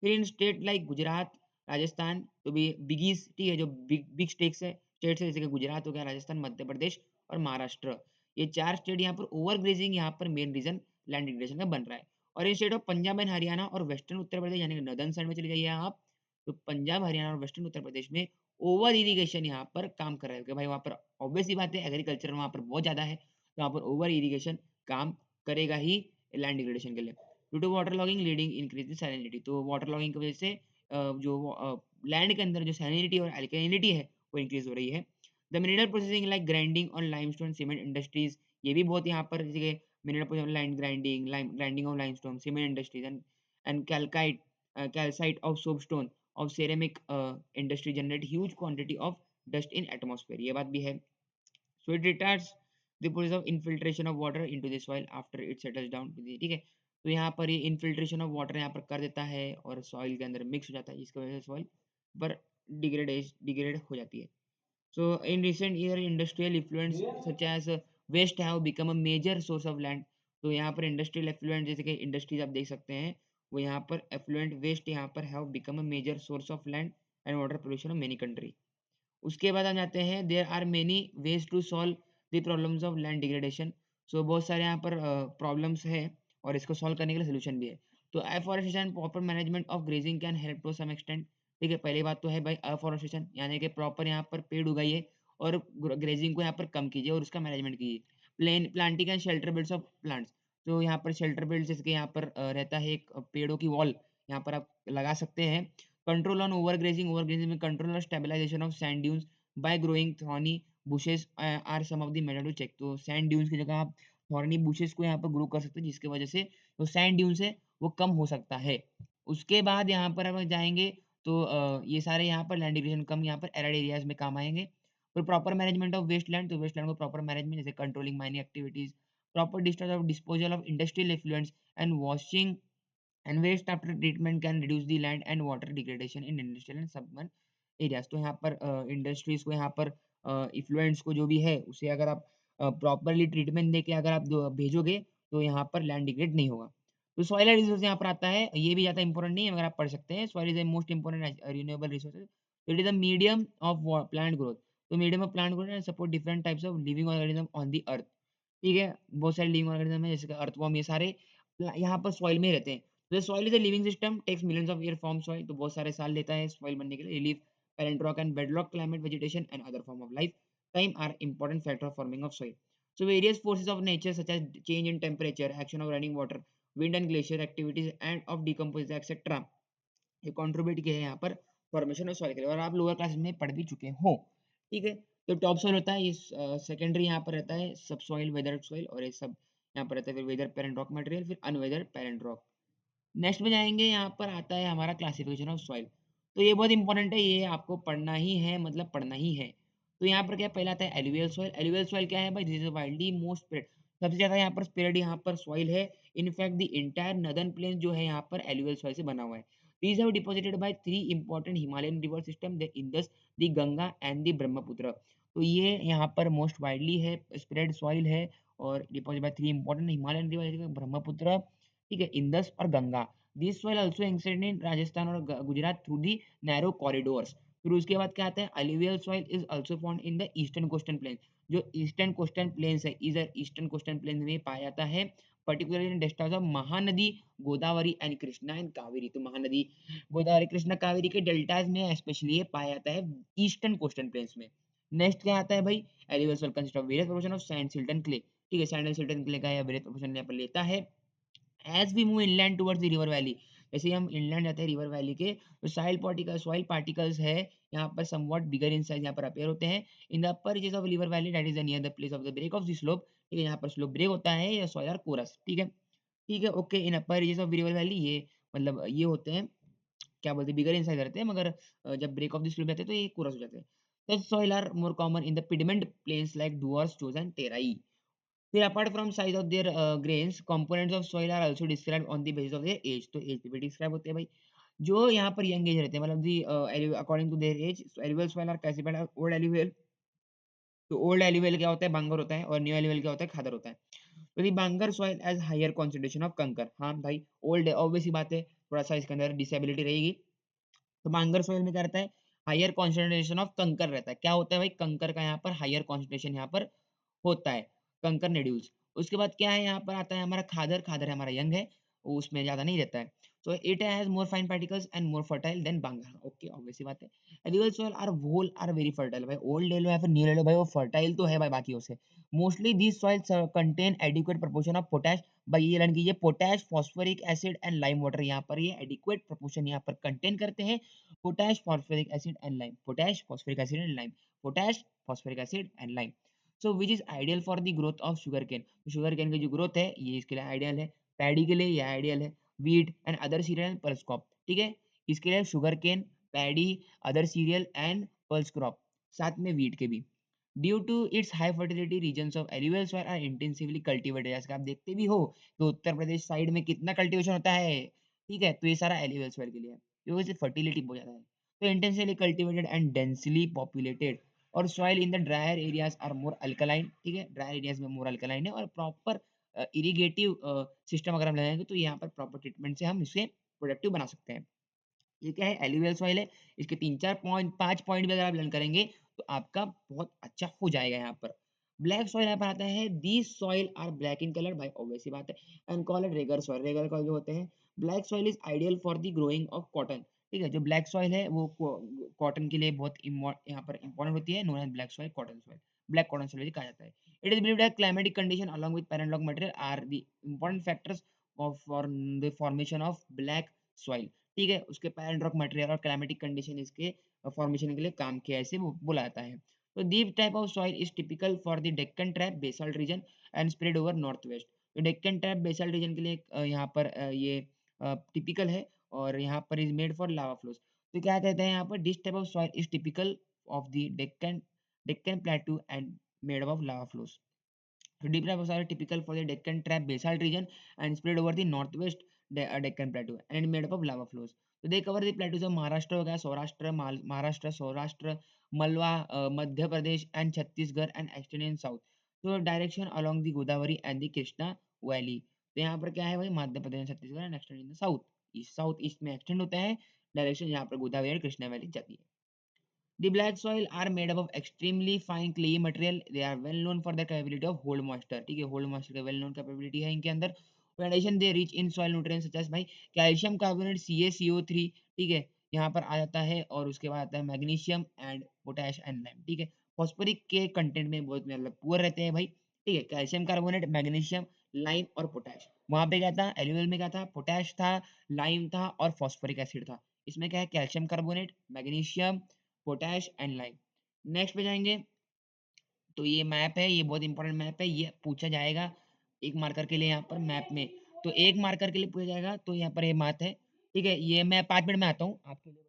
फिर इन स्टेट लाइक गुजरात, राजस्थान, तो भी बिगीज, ठीक है, जो बिग बिग स्टेट्स है, स्टेट्स है, जैसे कि गुजरात हो गया, राजस्थान, मध्य प्रदेश और महाराष्ट्र, ये 4 स्टेट यहाँ पर ओवर ग्रेजिंग यहाँ पर मेन रीजन लैंड डिग्रेडेशन का बन रहा है। और इन state of Punjab and Haryana और वेस्टर्न उत्तर प्रदेश, यानी कि नॉर्दर्न साइड में चले जाइए आप, तो पंजाब, हरियाणा और वेस्टर्न उत्तर प्रदेश में ओवर इरिगेशन यहाँ पर काम कर रहा है, कि भाई वहाँ पर ऑब्वियस सी बात है, एग्रीकल्चर वहाँ पर बहुत ज्यादा है, तो वहाँ पर ओवर इरिगेशन काम करेगा ही लैंड डिग्रेडेशन के लिए। Due to water logging leading increase salinity, तो वाटर लॉगिंग की वजह से जो लैंड के अंदर जो सैलिनिटी और अल्कलिनिटी है वो इंक्रीज हो रही है। The mineral processing like grinding और लाइमस्टोन सीमेंट इंडस्ट्रीज, ये भी बहुत यहाँ पर, जैसे mineral processing, lime grinding, grinding of limestone, cement industries and calcite calcite of soapstone of ceramic industry generate huge quantity of dust in atmosphere, ये बात भी है। So it retards the process of infiltration of water into the soil after it settles down to the, ठीक है, तो यहाँ पर ये infiltration of water यहाँ पर कर देता है और soil के अंदर mix हो जाता है, जिसकी वजह से soil पर डिग्रेड हो जाती है। So in recent year industrial effluents such as waste have become a major source of land, तो यहाँ पर industrial effluent जैसे कि industries आप देख सकते हैं, वो यहाँ पर effluent waste यहाँ पर have become a major source of land and water pollution of many country। उसके बाद हम जाते हैं, there are many ways to solve the problems of land degradation. So बहुत सारे यहाँ पर प्रॉब्लम्स है और इसको सॉल्व करने के लिए सोल्यूशन भी है। तो afforestation proper management of grazing can help to some extent, ठीक है, पहली बात तो है भाई अफॉरेस्टेशन, यानी कि प्रॉपर यहाँ पर पेड़ उगाइए और ग्रेजिंग को यहाँ पर कम कीजिए और उसका मैनेजमेंट कीजिए। Planting and shelter builds of plants, तो यहाँ पर शेल्टर बिल्ड जैसे कि यहाँ पर रहता है एक पेड़ों की वॉल, यहाँ पर आप लगा सकते हैं। कंट्रोल ऑन ओवरग्रेजिंग में कंट्रोल और stabilisation of sand dunes by growing thorny bushes are some of the method to check, तो सैंड ड्यून्स की जगह आप थॉर्नी बुशेस को यहाँ पर ग्रो कर सकते हैं, जिसकी वजह से जो सैंड ड्यून्स है वो कम हो सकता है। उसके बाद यहाँ पर हम जाएंगे, तो ये सारे यहाँ पर लैंड डिविजन कम यहाँ पर एरिड एरियाज में काम आएंगे। फिर proper management of waste land, तो वेस्ट लैंड को प्रॉपर मैनेजमेंट, जैसे controlling mining activities, proper disposal of industrial effluents and washing and waste after treatment can reduce the land and water degradation in industrial and suburban areas। तो यहाँ पर industries को यहाँ पर effluents को जो भी है उसे अगर आप प्रॉपरली ट्रीटमेंट देके अगर आप भेजोगे तो यहाँ पर लैंड डिग्रेड नहीं होगा। तो सॉइल रिसोर्स यहाँ पर आता है, ये भी ज़्यादा इंपॉर्टेंट नहीं है मगर आप पढ़ सकते हैं। Soil is the most important renewable resources, it is the medium of plant growth, तो medium of plant growth and support different types of living organism on the earth, ठीक है, बहुत सारे लिविंग ऑर्गेनिज्म है जैसे कि अर्थवॉर्म, ये सारे यहाँ पर सॉइल में ही रहते हैं। The soil is a living system, takes millions of years form soil, तो बहुत सारे साल लेता है soil बनने के लिए। Relief, parent rock and bedrock, climate, vegetation and other form of life time are important factor of forming of soil। So various forces of nature such as change in temperature, action of running water, wind and glacier activities and of decomposition etc, ये contribute किए हैं यहाँ पर formation of soil के लिए, और आप lower class में पढ़ भी चुके हो, ठीक है। तो टॉप सॉइल होता है, ये सेकेंडरी यहाँ पर रहता है सब सॉइल, वेदर सॉइल, और ये सब यहाँ पर रहता है फिर वेदर पेरेंट रॉक मटेरियल, फिर अनवेदर पेरेंट रॉक। नेक्स्ट में जाएंगे, यहाँ पर आता है हमारा क्लासिफिकेशन ऑफ सॉइल, तो ये बहुत इंपॉर्टेंट है, ये आपको पढ़ना ही है, मतलब पढ़ना ही है। तो यहाँ पर क्या पहला आता है एलुवियल सॉइल। एलुवियल सॉइल क्या है भाई, this is widely most spread, सबसे ज्यादा यहाँ पर स्प्रेड यहाँ पर सॉइल है। In fact the entire northern plane जो है यहाँ पर एलुवियल सॉइल से बना हुआ है। these have deposited by 3 important Himalayan river system, the Indus, the Ganga and the Brahmaputra। तो ये यहाँ पर मोस्ट वाइडली है स्प्रेड सॉइल है और deposit by 3 important Himalayan river, Brahmaputra, ठीक है, इंदस और Ganga. This soil also extend in Rajasthan और Gujarat through the narrow corridors. फिर उसके बाद क्या आता है, alluvial soil is also found in the eastern coastal plain, जो ईस्टर्न कोस्टल प्लेन्स है, इधर ईस्टर्न कोस्टल प्लेन में पाया जाता है, particularly in deltas of Mahanadi, Godavari and Krishna and Kaveri. तो महानदी, गोदावरी, कृष्णा, कावेरी के डेल्टाज में स्पेशली ये पाया जाता है ईस्टर्न कोस्टल प्लेन्स में। नेक्स्ट क्या आता है भाई, alluvial soil consist of various proportion of sand silt and clay, ठीक है, सैंड एंड सिल्टन क्ले का यह वेरियस प्रोपोर्शन यहाँ पर लेता है। As we move inland towards the river valley, जैसे हम इनलैंड जाते हैं रिवर वैली के, तो सॉइल पार्टिकल्स है यहाँ पर समवॉट बिगर इन साइज यहाँ पर अपीयर होते हैं in the upper ridges of river valley, that is near the place of the break of the slope, ठीक है, यहाँ पर स्लोप ब्रेक होता है या सॉइल आर कोरस, ठीक है, ठीक है, okay. In upper ridges of river valley, ये मतलब ये होते हैं, क्या बोलते हैं, बिगर इन साइज रहते हैं, मगर जब ब्रेक ऑफ द स्लोप जाते हैं तो ये कोरस हो जाते हैं। तो soil are more common in the piedmont plains like Duars, Chos and Terai. फिर apart from size of their grains, components of soil are also described on the basis of their age, तो एज पे भी डिस्क्राइब होते हैं भाई। जो यहाँ पर यंग एज रहते हैं मतलब the according to their age alluvial soil are classified as old alluvial. तो ओल्ड एल्यूवियल क्या होता है? बांगर होता है और न्यू एल्यूवियल क्या होता है? खादर होता है। तो the bangar soil has higher concentration of kankar. हाँ भाई ओल्ड है ऑब्वियस सी बात है, थोड़ा सा इसके अंदर डिसेबिलिटी रहेगी। तो बांगर सॉइल में क्या रहता है? हायर कॉन्सेंट्रेशन ऑफ कंकर रहता है। क्या होता है भाई? कंकर का यहाँ पर हायर कॉन्सेंट्रेशन यहाँ पर होता है, कंकर नेड्यूल्स। उसके बाद क्या है? यहाँ पर आता है हमारा खादर। खादर हमारा यंग है, वो उसमें ज्यादा नहीं रहता है। So it has more fine particles and more fertile than bangar. Okay obvious सी बात है। Alluvial soil are whole are very fertile. भाई ओल्ड ले लो या फिर न्यू ले लो भाई, वो फर्टाइल तो है भाई बाकियों से। Mostly these soils contain adequate proportion of potash. भाई ये लर्न कीजिए, potash, phosphoric acid and lime water यहाँ पर ये एडिक्वेट प्रोपोर्शन यहाँ पर कंटेन करते हैं। Potash, phosphoric acid and lime. Potash, phosphoric acid and lime. Potash, phosphoric acid and lime. So which is ideal for the growth of sugar cane. Sugar cane की जो growth है ये इसके लिए आइडियल है। पैडी के लिए ये आइडियल है। Wheat and other cereal and pulse crop, ठीक है। इसके लिए sugar cane, paddy, other cereal and pulse crop, साथ में वीट के भी। Due to its high fertility reasons of alluvial soil are intensively cultivated. जैसे आप देखते भी हो तो उत्तर प्रदेश साइड में कितना कल्टीवेशन होता है, ठीक है। तो ये सारा एल्यूवियल सॉइल के लिए है, क्योंकि इससे फर्टिलिटी बहुत ज्यादा है। तो intensively cultivated and densely populated. और soil in the drier areas are more alkaline, ठीक है। ड्रायर एरियाज में मोर अल्कलाइन है। और प्रॉपर इरिगेटिव सिस्टम अगर हम लगाएंगे तो यहाँ पर प्रॉपर ट्रीटमेंट से हम इसे प्रोडक्टिव बना सकते हैं। ये क्या है? एल्यूवियल सॉइल है। इसके 3-4 5 पॉइंट भी अगर आप लर्न करेंगे तो आपका बहुत अच्छा हो जाएगा। यहाँ पर ब्लैक सॉइल यहाँ पर आता है, these soil are black in colour. भाई ऑब्वियस सी बात है। And called regur soil. Regur soil जो होते हैं, black soil is ideal for the growing of cotton, ठीक है। जो ब्लैक सॉइल है वो कॉटन के लिए बहुत यहाँ पर इंपॉर्टेंट होती है। Known as black soil, cotton soil, black cotton soil कहा जाता है। It is believed that climatic condition along with parent rock material are the important factors of for the formation of black soil, ठीक है। उसके parent rock material और climatic condition इसके formation के लिए काम किया, ऐसे बोला जाता है। तो deep type of soil is typical for the Deccan trap basalt reason and spread over north west. तो डेक्कन ट्रैप बेसाल्ट रीजन के लिए यहाँ पर ये टिपिकल है। और यहाँ पर is made for lava flows. तो क्या कहते हैं यहाँ पर? This type of soil is typical of the Deccan Deccan प्लेटू and made of lava flows. So deep lava are typical for the Deccan Trap basalt region and spread over the northwest Deccan Plateau and made up of lava flows. So they cover the plateaus of Maharashtra हो गया, सौराष्ट्र, महाराष्ट्र, सौराष्ट्र, मलवा, Madhya Pradesh and Chhattisgarh and extend in south. So direction along the Godavari and the Krishna Valley. तो यहाँ पर क्या है भाई? Madhya Pradesh, Chhattisgarh and extend in the south. East south east में एक्सटेंड होता है डायरेक्शन, यहाँ पर गोदावरी और कृष्णा वैली जाती है। The black soil are made up of extremely fine clayey material. They are well known for their capability of hold moisture, ठीक है। hold moisture का well known capability है इनके अंदर। In addition they rich in soil nutrients such as भाई calcium carbonate CaCO3, ठीक है, यहाँ पर आ जाता है। और उसके बाद आता है magnesium and potash and lime, ठीक है। फॉस्फोरिक के कंटेंट में बहुत मतलब पुअर रहते हैं भाई, ठीक है। कैल्शियम कार्बोनेट, मैग्नीशियम, लाइम और पोटैश। वहां पे क्या था? एल्यूवियल में क्या था? पोटैश था, लाइम था और फॉस्फोरिक एसिड था। इसमें क्या है? Calcium carbonate, magnesium, potash and lime. Next पे जाएंगे तो ये मैप है, ये बहुत इंपॉर्टेंट मैप है, ये पूछा जाएगा एक मार्कर के लिए यहाँ पर मैप में। तो एक मार्कर के लिए पूछा जाएगा तो यहाँ पर ये मैप है, ठीक है। ये मैं 5 मिनट में आता हूँ आपके लिए।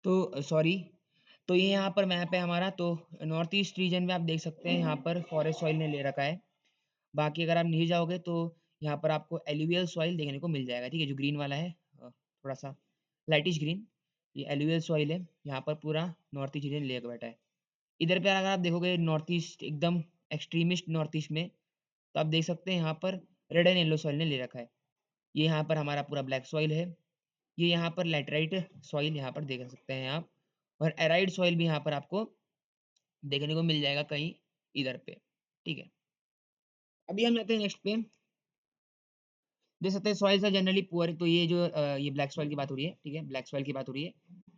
तो सॉरी, तो ये यहाँ पर मैप है हमारा। तो नॉर्थ ईस्ट रीजन में आप देख सकते हैं यहाँ पर फॉरेस्ट सॉइल ने ले रखा है। बाकी अगर आप नीचे जाओगे तो यहाँ पर आपको एलुवियल सॉइल देखने को मिल जाएगा, ठीक है। जो ग्रीन वाला है थोड़ा सा लाइटिश ग्रीन, ये एलुवियल सॉइल है। यहाँ पर पूरा नॉर्थ ईस्ट रीजन ले बैठा है। इधर पे अगर आप देखोगे नॉर्थ ईस्ट एकदम एक्सट्रीमिस्ट नॉर्थ ईस्ट में, तो आप देख सकते हैं यहाँ पर रेड एंड येलो सॉइल ने ले रखा है। ये यहाँ पर हमारा पूरा ब्लैक सॉइल है। ये यहाँ पर लैटराइट सॉइल यहाँ पर देख सकते हैं आप। और एराइड सॉइल भी यहाँ पर आपको देखने को मिल जाएगा कहीं इधर पे, ठीक है। अभी हम जाते हैं नेक्स्ट पे। देख सकते हैं सॉइल्स आर जनरली पुअर, तो ये जो ये ब्लैक सॉइल की बात हो रही है, ठीक है, ब्लैक सॉइल की बात हो रही है।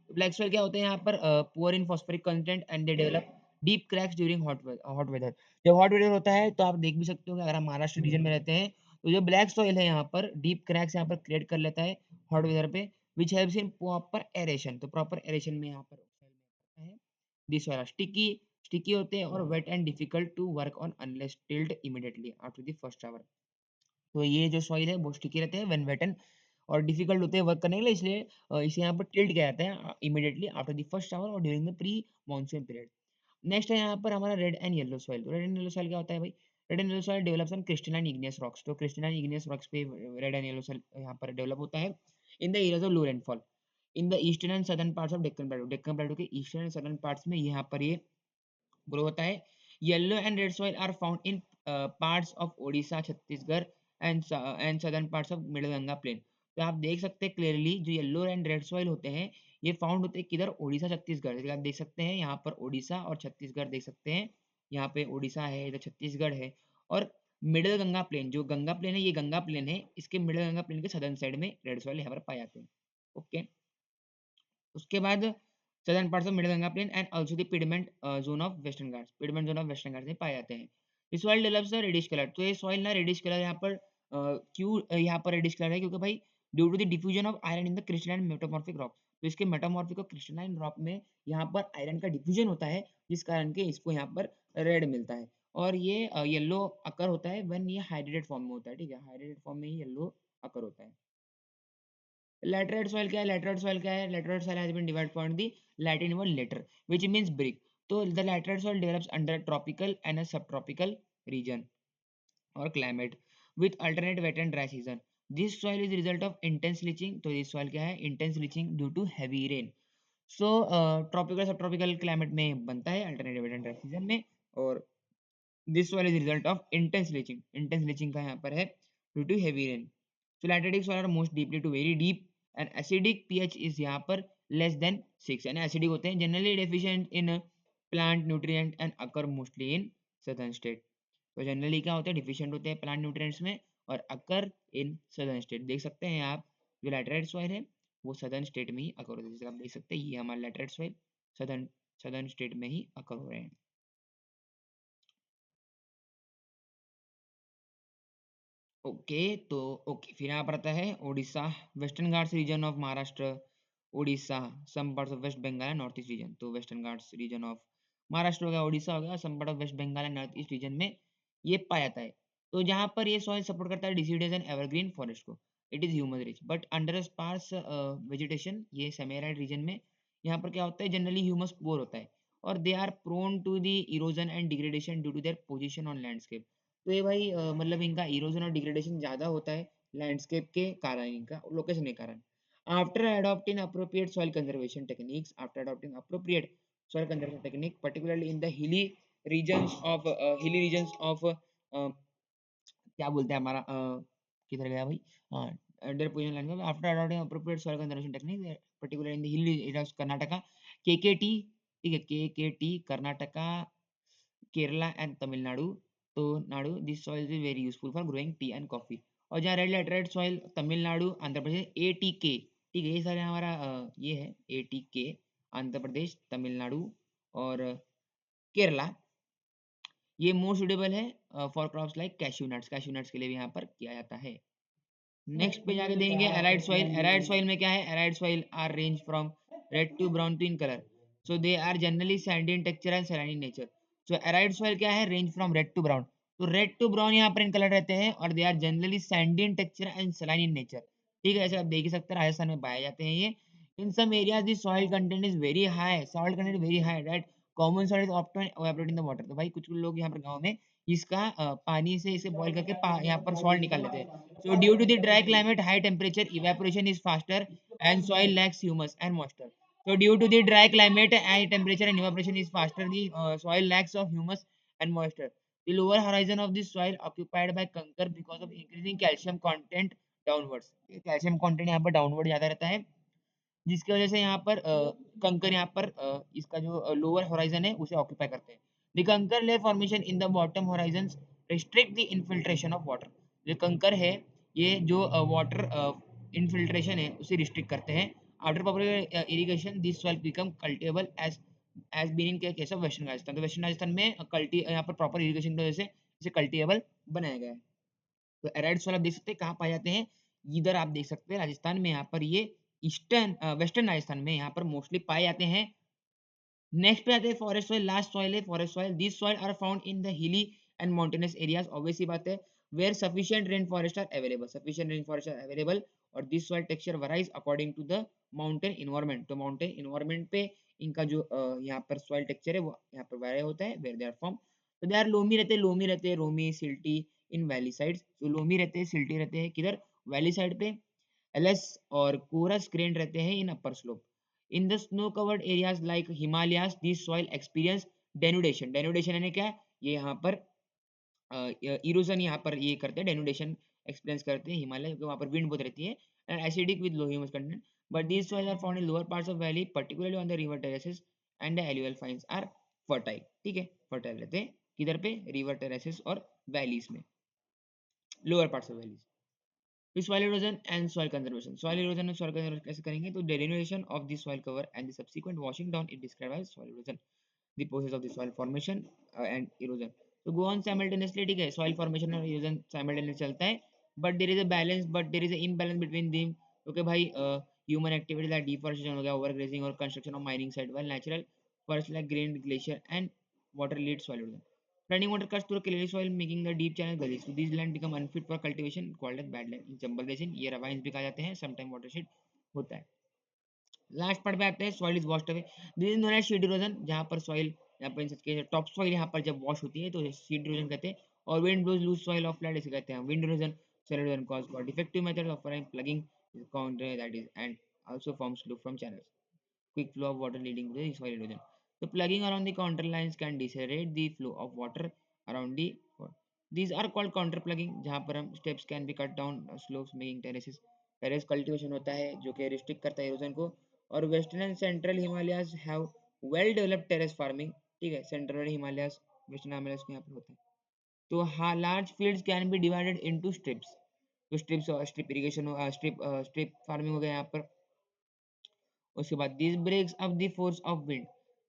ब्लैक सॉइल क्या होते हैं यहाँ पर, poor in phosphoric content and they develop deep cracks during hot weather. जब हॉट वेदर होता है तो आप देख भी सकते हो कि अगर हम महाराष्ट्र रीजन में रहते हैं तो जो ब्लैक सॉइल है यहाँ पर डीप क्रैक्स यहाँ पर क्रिएट कर लेता है हॉट वेदर पे, which helps in proper aeration. तो प्रॉपर एरेशन में यहाँ पर soil में होता है दिस सॉइल स्टिकी, स्टिकी होते हैं और wet and difficult to work on unless tilled immediately after the first hour. तो ये जो सॉइल है वो स्टिकी रहते हैं व्हेन वेटन और डिफिकल्ट होते हैं वर्क करने के लिए, इसलिए इसे यहाँ पर टिल्ट किया जाता है immediately after the first shower और during the pre monsoon period. Next है यहाँ पर हमारा रेड एंड येलो सॉइल। तो रेड एंड येलो सॉइल क्या होता है भाई, red and yellow soil develops on crystalline igneous rocks. तो क्रिस्टलाइन इग्नियस रॉक्स पे रेड एंड येलो सॉइल यहाँ पर डेवलप होता है in the areas of low rainfall in the eastern and southern parts of Deccan प्लेटो। डेक्कन प्लेटो के ईस्टर्न एंड सदर्न पार्ट्स में यहाँ पर ये ग्रो होता है। Yellow and red soil are found in parts of Odisha, Chhattisgarh and southern parts of middle Ganga plain. तो आप देख सकते हैं क्लियरली जो येलो एंड रेड सॉइल होते हैं ये फाउंड होते हैं किधर, ओडिशा छत्तीसगढ़। जैसे आप देख सकते हैं यहाँ पर ओडिशा और छत्तीसगढ़ देख सकते हैं, यहाँ पे ओडिशा है, इधर छत्तीसगढ़ है। और मिडल गंगा प्लेन, जो गंगा प्लेन है ये गंगा प्लेन है, इसके मिडल गंगा प्लेन के सदर्न साइड में रेड सॉइल यहाँ पर पाए जाते हैं। ओके, उसके बाद southern parts of middle Ganga plain and also the piedmont zone of western Ghats, piedmont zone of western Ghats में पाए जाते हैं। ये soil develops the reddish colour. तो ये सॉइल ना रेडिश कलर यहाँ पर क्यों यहाँ पर रेडिश कलर है, क्योंकि भाई due to the diffusion of iron in the crystalline metamorphic rock. तो इसके मेटामॉर्फिक और क्रिस्टलाइन रॉक में यहाँ पर आयरन का डिफ्यूजन होता है जिस कारण के इसको यहाँ पर रेड मिलता है। और ये येलो अकर होता है व्हेन ये हाइड्रेटेड फॉर्म में होता है, ठीक है, हाइड्रेटेड फॉर्म में ही येलो अकर होता है। लैटराइट सॉइल क्या है, लैटराइट सॉइल क्या है, laterite soil has been divided from the Latin word later which means brick. तो the laterite soil develops under tropical and sub tropical region और climate with alternate wet and dry season. This soil is result of intense leaching. तो this soil क्या है, intense leaching due to heavy rain. So tropical सब tropical climate में बनता है alternate wet and dry season में। और this soil is result of intense leaching, intense leaching का यहाँ पर है due to heavy rain. So lateritic soil are most deeply to very deep and acidic pH is यहाँ पर less than 6, यानी acidic होते हैं, generally deficient in plant nutrient and occur mostly in southern state. तो generally क्या होते हैं, deficient होते हैं प्लांट न्यूट्रिएंट्स में और अकर इन सदर्न स्टेट। देख सकते हैं आप जो लैटेराइट सॉइल है वो सदर्न स्टेट में ही अकर होता है। जैसे आप देख सकते हैं ये हमारा laterite soil southern southern state में ही अकर हो रहे हैं। ओके, तो ओके फिर यहाँ पर आता है Odisha, western Ghats region of Maharashtra, Odisha, some parts of West Bengal and north east region. तो western Ghats region of Maharashtra हो गया, ओडिशा हो गया, some part of West Bengal and north east region में ये पाया जाता है। तो जहाँ पर ये सॉइल सपोर्ट करता है डिसीडस एंड एवरग्रीन फॉरेस्ट को, it is humus rich but under sparse vegetation. ये सेमी एराइड रीजन में यहाँ पर क्या होता है, जनरली ह्यूमस पोर होता है और they are prone to the erosion and degradation due to their position on landscape. तो ये भाई मतलब इनका इरोजन और डिग्रेडेशन ज्यादा होता है लैंडस्केप के कारण, इनका लोकेशन के कारण। After adopting appropriate soil conservation techniques, after adopting appropriate soil conservation technique particularly in the hilly regions of क्या बोलते हैं हमारा किधर गया भाई, हाँ, under position landscape after adopting appropriate soil conservation technique particular in the hilly areas Karnataka, KKT, ठीक है, केकेटी कर्नाटका, केरला एंड तमिलनाडु। तो Nadu this soil is very useful for growing tea and coffee. और जहाँ red laterite soil Tamil Nadu Andhra Pradesh ATK, ठीक है, ये सारे हमारा ये है ATK, आंध्र प्रदेश, तमिलनाडु और केरला, ये मोर सुटेबल है for crops like cashew nuts, cashew nuts के लिए भी यहाँ पर किया जाता है। नेक्स्ट पे जाके देंगे एराइड सॉइल। एराइड सॉइल में क्या है, arid soil are range from red to brown to in colour, so they are generally sandy in texture and saline in nature. So arid soil क्या है, range from red to brown. तो red to brown यहाँ पर in colour रहते हैं और they are generally sandy in texture and saline in nature, ठीक है, ऐसे आप देख ही सकते हैं राजस्थान में पाए जाते हैं ये। In some areas the soil content is very high, soil content very high, right, common soil is often evaporate in the water. तो भाई कुछ लोग यहाँ पर गाँव में इसका पानी से इसे बॉईल करके यहाँ पर सॉल्ट निकाल लेते हैं। So due to the dry climate, high temperature, evaporation is faster and soil lacks humus and moisture. So due to the dry climate, high temperature and evaporation is faster, the soil lacks of humus and moisture. The lower horizon of the soil occupied by conker because of increasing calcium content downwards. Calcium content यहाँ पर downward ज्यादा रहता है जिसकी वजह से यहाँ पर कंकर यहाँ पर इसका जो लोअर होराइजन है उसे ऑक्यूपाई करते हैं। द कंकर layer formation in the bottom horizon restrict the infiltration of water. जो कंकर है ये जो वाटर इन्फिल्ट्रेशन है उसे रिस्ट्रिक्ट करते हैं। After proper irrigation this soil become cultivable as been in case of western Rajasthan. तो वेस्टर्न राजस्थान में कल्टी यहाँ पर प्रॉपर इरिगेशन की वजह से इसे कल्टिवेबल बनाया गया है। तो एराइड सॉइल आप देख सकते हैं कहाँ पाए जाते हैं, इधर आप देख सकते हैं राजस्थान में, यहाँ पर ये ईस्टर्न वेस्टर्न राजस्थान में यहाँ पर मोस्टली पाए जाते हैं। नेक्स्ट पे आते हैं फॉरेस्ट सॉइल, लास्ट सॉइल है forest soil. This soil are found in the hilly and mountainous areas, obvious सी बात है, where sufficient rain forest are available, sufficient rain forest are available. और this soil texture varies according to the mountain environment. तो mountain environment पे इनका जो यहाँ पर सॉइल टेक्सचर है वो यहाँ पर वेरी होता है, वेयर दे आर फॉर्म। तो दे आर लोमी रहते हैं, loamy silty in valley sides. तो लोमी रहते हैं, सिल्टी रहते हैं किधर, वैली साइड पे। एलएस और कोरस ग्रेन रहते हैं in upper slope. In the snow covered areas like Himalayas this soil experience denudation. Denudation यानी क्या, ये यहाँ पर इरोजन यहाँ पर ये करते हैं, डेनुडेशन एक्सपीरियंस करते हैं हिमालय, क्योंकि वहाँ पर विंड बहुत रहती है, and acidic with low humus content. But these soil are found in lower parts of valley particularly on the river terraces and the alluvial fines are fertile. ठीक है, फर्टाइल रहते हैं किधर पे, रिवर टेरेसेस और वैलीज में, lower parts of valleys. फिर soil erosion and soil conservation. Soil erosion and soil conservation कैसे करेंगे, तो delineation of the soil cover and the subsequent washing down is described as soil erosion. The process of the soil formation and erosion. तो go on simultaneously, ठीक है, soil formation और erosion simultaneously चलता है, but there is a balance, but there is a imbalance between them, क्योंकि भाई human activities like deforestation हो गया, overgrazing और construction of mining site, while natural forests like grain, glacier and water lead soil erosion. Running water cuts through clay soil, making the deep channel gullies. So these land become unfit for cultivation, called as badland. In Chambal basin ये ravines भी कहा जाते हैं, sometime watershed होता है। Last part पे आते हैं, soil is washed away. This is known as sheet erosion, जहाँ पर सॉइल यहाँ पर इन टॉप सॉइल यहाँ पर जब वॉश होती है तो शीट इरोजन कहते हैं। और wind blows loose soil off flat इसे कहते हैं wind erosion. Soil erosion cause for defective method of ploughing counter that is and also forms loop from channels, quick flow of water leading to the soil erosion. So plugging around the contour lines can decelerate the flow of water around the these are called counter plugging, जहाँ पर हम steps can be cut down slopes making terraces। Terrace cultivation होता है जो कि restrict करता है erosion को। और western and central Himalayas have well developed terrace farming. ठीक है, सेंट्रल हिमालयाज, वेस्टर्न हिमालयाज के यहाँ पर होता है। तो हाँ, large fields can be divided into strips. तो स्ट्रिप्स, स्ट्रिप इरिगेशन हो, स्ट्रिप फार्मिंग हो गया यहाँ पर। उसके बाद this breaks up the force of wind.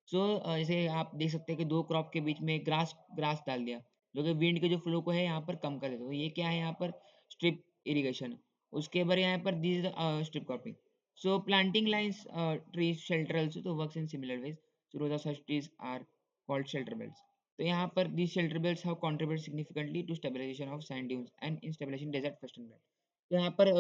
So जैसे आप देख सकते हैं कि दो क्रॉप के बीच में ग्रास ग्रास डाल दिया, जो कि विंड के जो फ्लो को है यहाँ पर कम कर देता है। तो ये क्या है यहाँ पर, स्ट्रिप इरिगेशन। उसके बाद यहाँ पर this strip cropping. So planting lines tree shelter also तो works in similar ways. So rows of such trees are called shelter belts. तो यहाँ पर these shelter belts have contributed significantly to stabilization of sand dunes and in stabilization desert western belt। तो यहाँ पर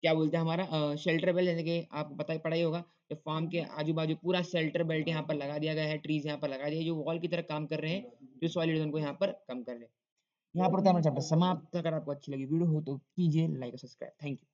क्या बोलते हैं हमारा शेल्टर बेल्ट, जैसे कि आपको पता ही पड़ा ही होगा, जो फार्म के आजू बाजू पूरा शेल्टर बेल्ट यहाँ पर लगा दिया गया है, ट्रीज यहाँ पर लगा दिए जो वॉल की तरह काम कर रहे हैं, जो सॉइल इरोजन को यहाँ पर कम कर रहे हैं। यहाँ पर होता है हमारा चैप्टर समाप्त। अगर आपको अच्छी लगी वीडियो हो तो कीजिए लाइक और सब्सक्राइब। Thank you.